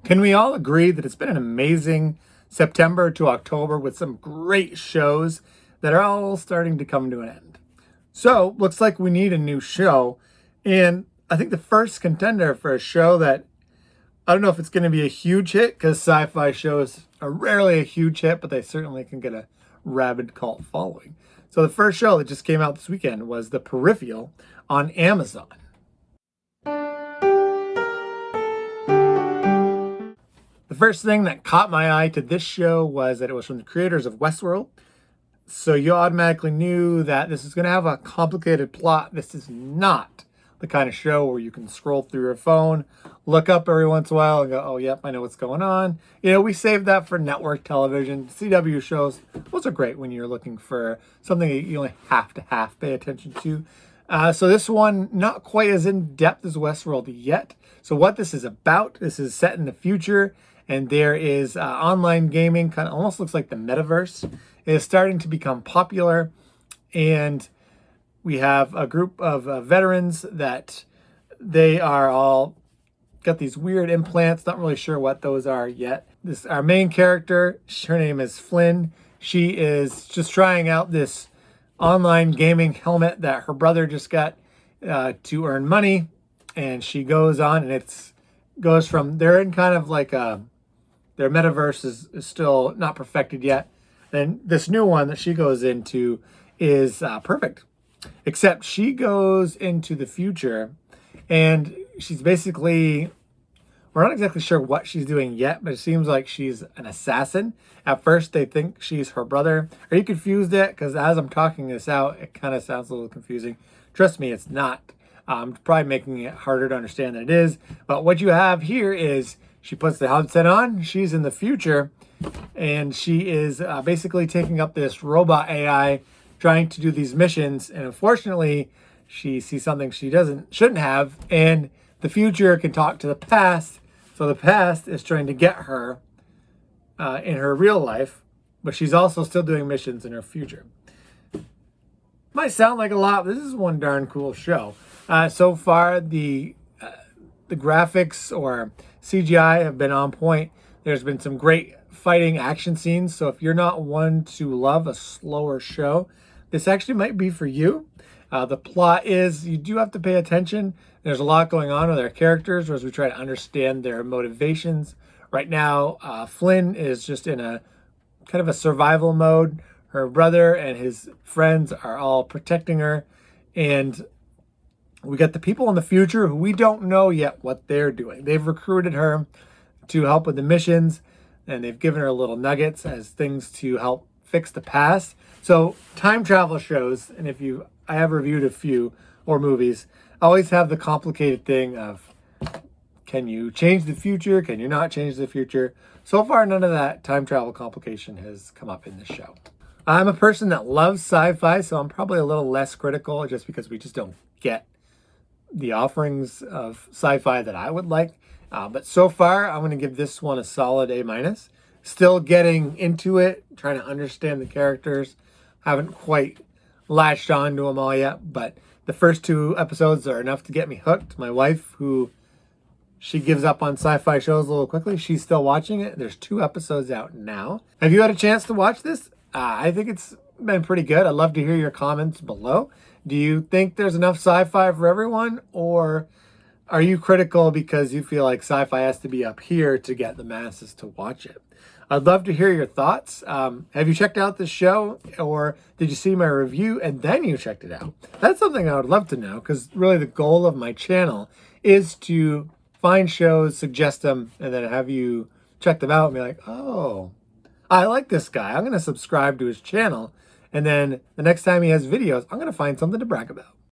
Can we all agree that it's been an amazing September to October with some great shows that are all starting to come to an end? So, looks like we need a new show. And I think the first contender for a show that I don't know if it's going to be a huge hit because sci-fi shows are rarely a huge hit, but they certainly can get a rabid cult following. So the first show that just came out this weekend was The Peripheral on Amazon. The first thing that caught my eye to this show was that it was from the creators of Westworld. So you automatically knew that this is going to have a complicated plot. This is not the kind of show where you can scroll through your phone, look up every once in a while and go, oh, yep, I know what's going on. You know, we saved that for network television. CW shows, those are great when you're looking for something that you only have to pay attention to. So this one, not quite as in-depth as Westworld yet. So what this is about, this is set in the future, and there is online gaming, kind of almost looks like the metaverse, is starting to become popular. And we have a group of veterans that they are all got these weird implants, not really sure what those are yet. Our main character, her name is Flynn. She is just trying out this online gaming helmet that her brother just got to earn money. And she goes on, and goes from, they're in kind of like their metaverse is still not perfected yet. Then this new one that she goes into is perfect. Except she goes into the future, and she's basically, we're not exactly sure what she's doing yet, but it seems like she's an assassin. At first, they think she's her brother. Are you confused yet? Because as I'm talking this out, it kind of sounds a little confusing. Trust me, it's not. I'm probably making it harder to understand than it is. But what you have here is she puts the headset on. She's in the future, and she is basically taking up this robot AI, trying to do these missions. And unfortunately, she sees something she shouldn't have. And the future can talk to the past. So the past is trying to get her in her real life, but she's also still doing missions in her future. Might sound like a lot, but this is one darn cool show. So far, the graphics or CGI have been on point. There's been some great fighting action scenes. So if you're not one to love a slower show, this actually might be for you. The plot is you do have to pay attention. There's a lot going on with our characters as we try to understand their motivations. Right now, Flynn is just in a kind of a survival mode. Her brother and his friends are all protecting her. And we got the people in the future who we don't know yet what they're doing. They've recruited her to help with the missions, and they've given her little nuggets as things to help fix the past. So time travel shows, and I have reviewed a few, or movies, always have the complicated thing of, can you change the future? Can you not change the future? So far, none of that time travel complication has come up in this show. I'm a person that loves sci-fi, so I'm probably a little less critical just because we just don't get the offerings of sci-fi that I would like. But so far, I'm going to give this one a solid A-. Still getting into it, trying to understand the characters. Haven't quite latched on to them all yet, but the first 2 episodes are enough to get me hooked. My wife, she gives up on sci-fi shows a little quickly, she's still watching it. There's 2 episodes out now. Have you had a chance to watch this? I think it's been pretty good. I'd love to hear your comments below. Do you think there's enough sci-fi for everyone, or are you critical because you feel like sci-fi has to be up here to get the masses to watch it? I'd love to hear your thoughts. Have you checked out this show, or did you see my review and then you checked it out? That's something I would love to know, because really the goal of my channel is to find shows, suggest them, and then have you check them out and be like, oh, I like this guy. I'm going to subscribe to his channel. And then the next time he has videos, I'm going to find something to brag about.